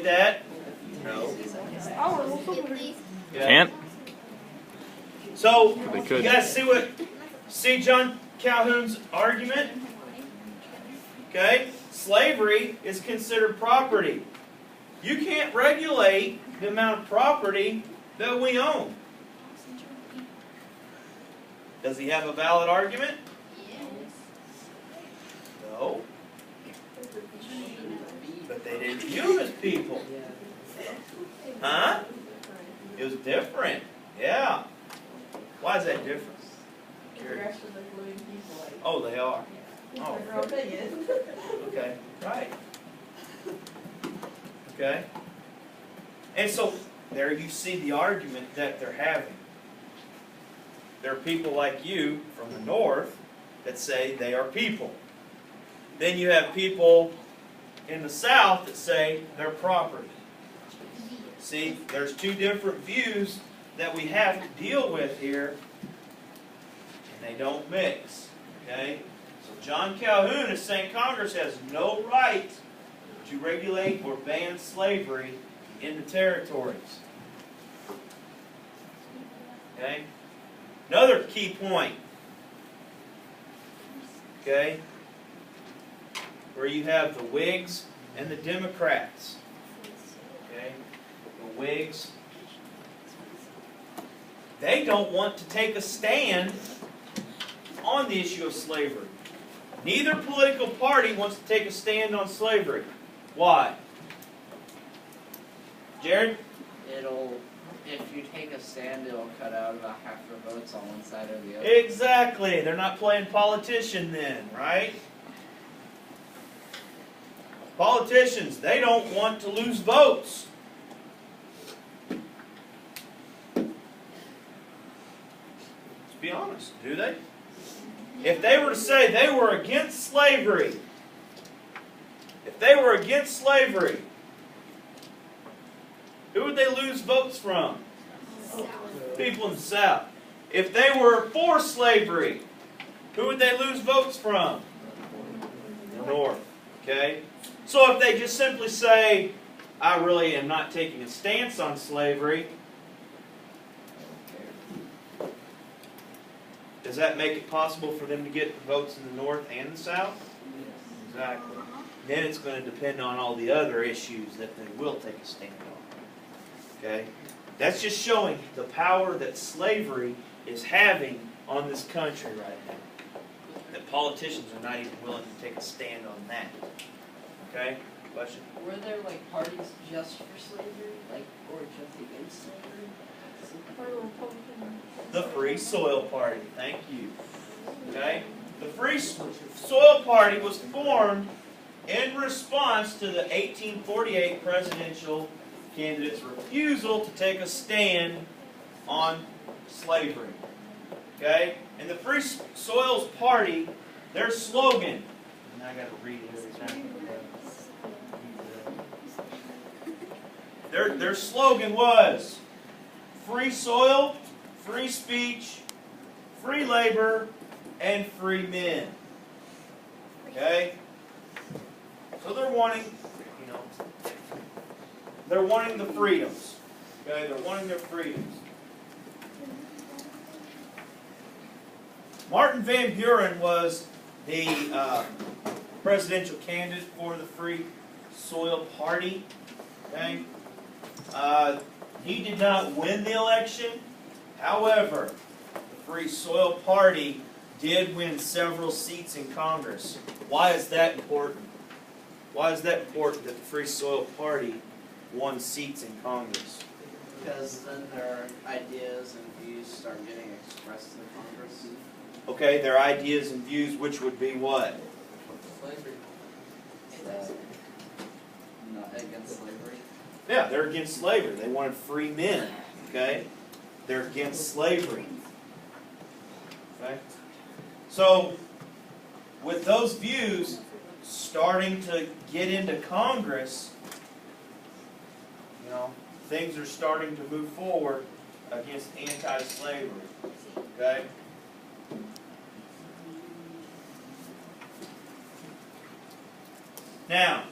that? No. Can't? So, They could. you guys see John Calhoun's argument? Okay? Slavery is considered property. You can't regulate the amount of property that we own. Does he have a valid argument? No. But they didn't view him as people. Huh? It was different. Yeah. Why is that different? Oh, they are. Oh. Okay. Right. Okay. And so there you see the argument that they're having. There are people like you from the north that say they are people. Then you have people in the south that say they're property. See, there's two different views that we have to deal with here, and they don't mix. Okay? So John Calhoun is saying Congress has no right to regulate or ban slavery in the territories. Okay? Another key point. Okay? Where you have the Whigs and the Democrats. Okay? The Whigs, they don't want to take a stand on the issue of slavery. Neither political party wants to take a stand on slavery. Why? Jared? If you take a stand, it'll cut out about half your votes on one side or the other. Exactly. They're not playing politician then, right? Politicians, they don't want to lose votes. Let's be honest, do they? If they were to say they were against slavery, who would they lose votes from? People in the South. If they were for slavery, who would they lose votes from? The North. Okay? So if they just simply say, I really am not taking a stance on slavery, does that make it possible for them to get votes in the North and the South? Exactly. Then it's going to depend on all the other issues that they will take a stand on. Okay? That's just showing the power that slavery is having on this country right now. That politicians are not even willing to take a stand on that. Okay? Question? Were there parties just for slavery, or just against slavery? The Free Soil Party. Thank you. Okay? The Free Soil Party was formed in response to the 1848 presidential candidate's refusal to take a stand on slavery. Okay? And the Free Soils Party, their slogan, and I got to read it every time. Their slogan was free soil, free speech, free labor, and free men. Okay? So they're wanting, they're wanting the freedoms. Okay? They're wanting their freedoms. Martin Van Buren was the presidential candidate for the Free Soil Party. Okay? He did not win the election. However, the Free Soil Party did win several seats in Congress. Why is that important? Why is that important that the Free Soil Party won seats in Congress? Because then their ideas and views start getting expressed in Congress. Okay, their ideas and views, which would be what? Slavery. Not against slavery. Yeah, they're against slavery. They wanted free men. Okay? They're against slavery. Okay? So, with those views starting to get into Congress, things are starting to move forward against anti-slavery. Okay? Now,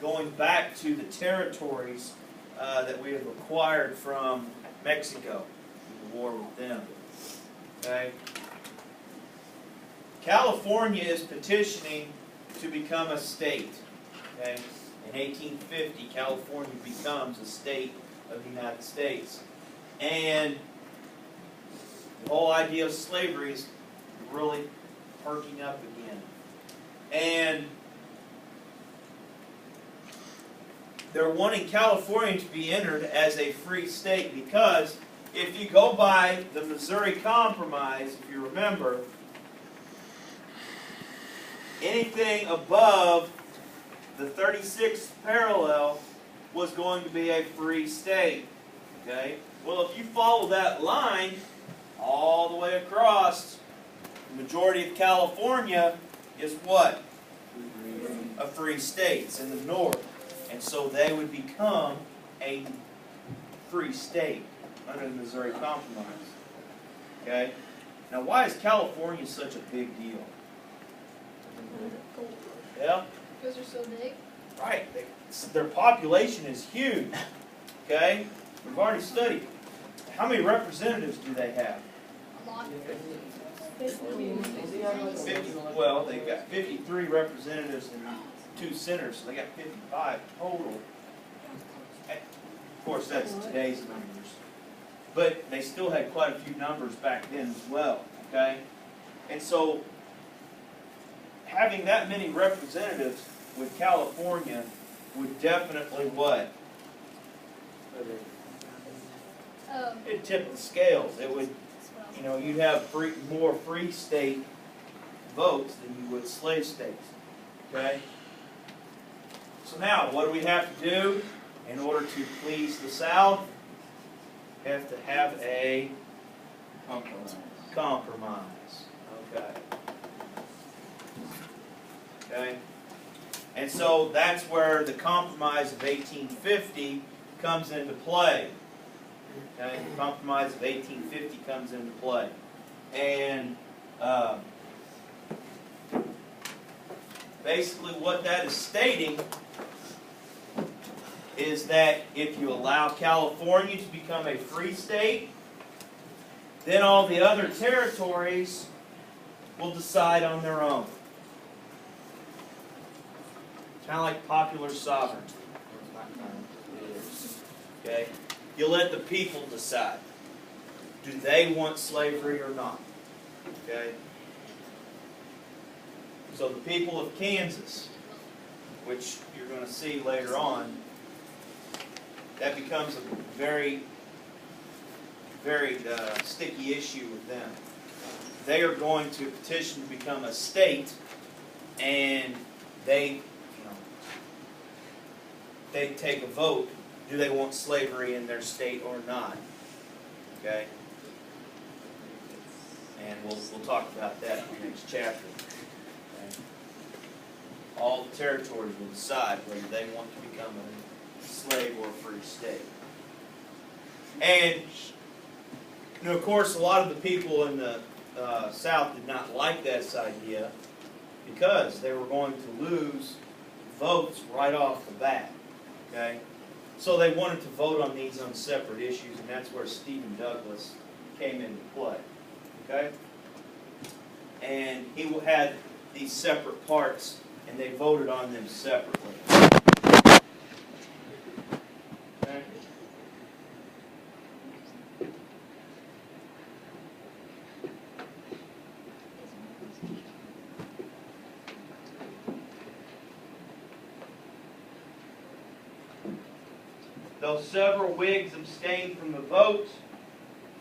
going back to the territories that we have acquired from Mexico in the war with them. Okay? California is petitioning to become a state. Okay? In 1850, California becomes a state of the United States. And the whole idea of slavery is really perking up again. And they're wanting California to be entered as a free state because if you go by the Missouri Compromise, if you remember, anything above the 36th parallel was going to be a free state. Okay? Well, if you follow that line all the way across, the majority of California is what? A free state. It's in the north. And so they would become a free state under the Missouri Compromise. Okay? Now, why is California such a big deal? Yeah? Because they're so big. Right. Their population is huge. Okay? We've already studied. How many representatives do they have? A lot. 50, well, they've got 53 representatives and 2 senators, so they got 55 total. Of course, that's today's numbers. But they still had quite a few numbers back then as well. Okay? And so, having that many representatives with California would definitely what? It'd tip the scales. It would, you know, you'd have more free state votes than you would slave states. Okay? So now, what do we have to do in order to please the South? We have to have a compromise. Okay. Okay? And so that's where the Compromise of 1850 comes into play. Okay? The Compromise of 1850 comes into play. And basically what that is stating is that if you allow California to become a free state, then all the other territories will decide on their own. Kind of like popular sovereignty. Okay? You let the people decide. Do they want slavery or not? Okay? So the people of Kansas, which you're going to see later on, that becomes a very, very sticky issue with them. They are going to petition to become a state, and they take a vote. Do they want slavery in their state or not? Okay? And we'll talk about that in the next chapter. Okay? All the territories will decide whether they want to become a slave or a free state. And, you know, of course, a lot of the people in the South did not like this idea because they were going to lose votes right off the bat. Okay? So they wanted to vote on these on separate issues, and that's where Stephen Douglas came into play. Okay? And he had these separate parts, and they voted on them separately. Okay? Though several Whigs abstained from the vote,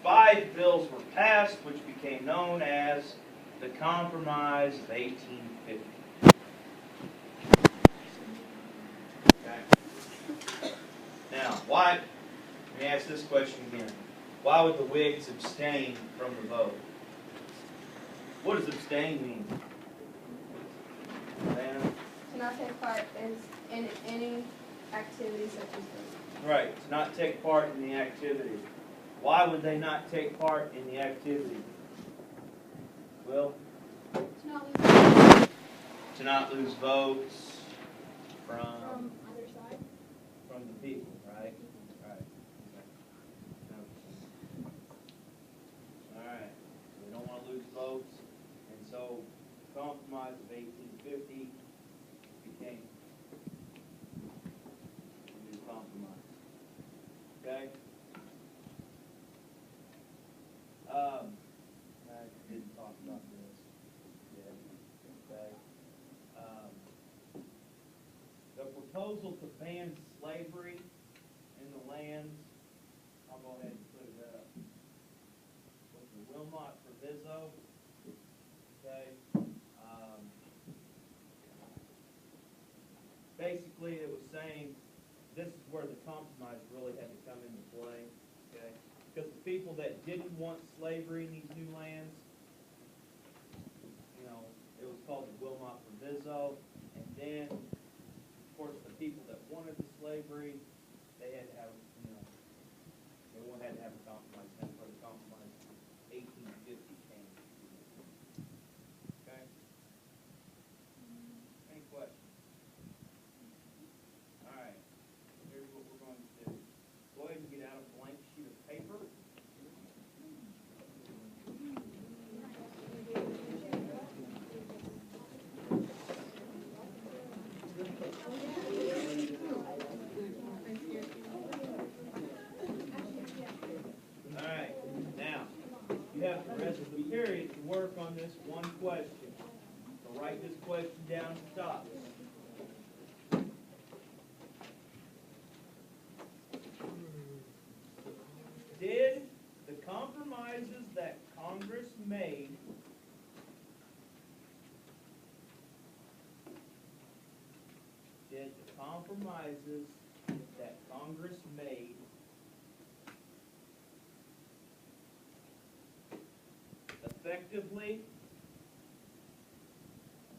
5 bills were passed, which became known as the Compromise of 1850. Okay. Now, why? Let me ask this question again. Why would the Whigs abstain from the vote? What does abstain mean? Diana? To not take part in any activity such as this. Right, to not take part in the activity. Why would they not take part in the activity? Well? To not lose To not lose votes from other from the people, right? Right. All right, we don't wanna lose votes, and so compromise of 1850 became a new compromise. Okay? I didn't talk about this yet, okay? The proposal to ban slavery in the lands, I'll go ahead and put it up, was the Wilmot Proviso, okay? Basically, it was saying, this is where the compromise really had to come into play, okay? Because the people that didn't want slavery in these new lands, you know, it was called the Wilmot Proviso, and then, of course, the people that wanted the slavery, they had to have, you know, they had to have a compromise, that's where the compromise 1850 came. Okay? Any questions? All right, here's what we're going to do. Go ahead and get out a blank sheet of paper. All right, now, you have the rest of the period to work on this one question. So write this question down at the top. Did the compromises that Congress made effectively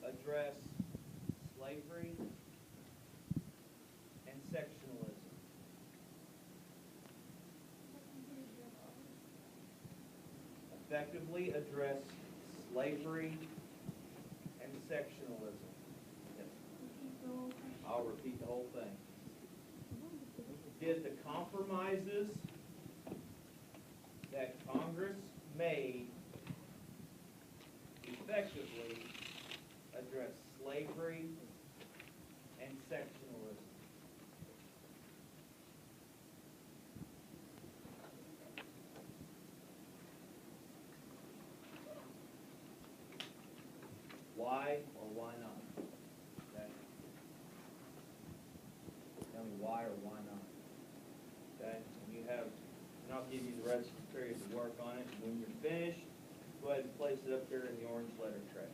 address slavery and sectionalism? Effectively address slavery and sectionalism. I'll repeat the whole thing. Did the compromises that Congress made effectively address slavery and sectionalism? Why or why not? Okay. Tell me why or why not. Okay, and you have, and I'll give you the rest of the period to work on it. When you're finished, go ahead and place it up there in the orange letter tray.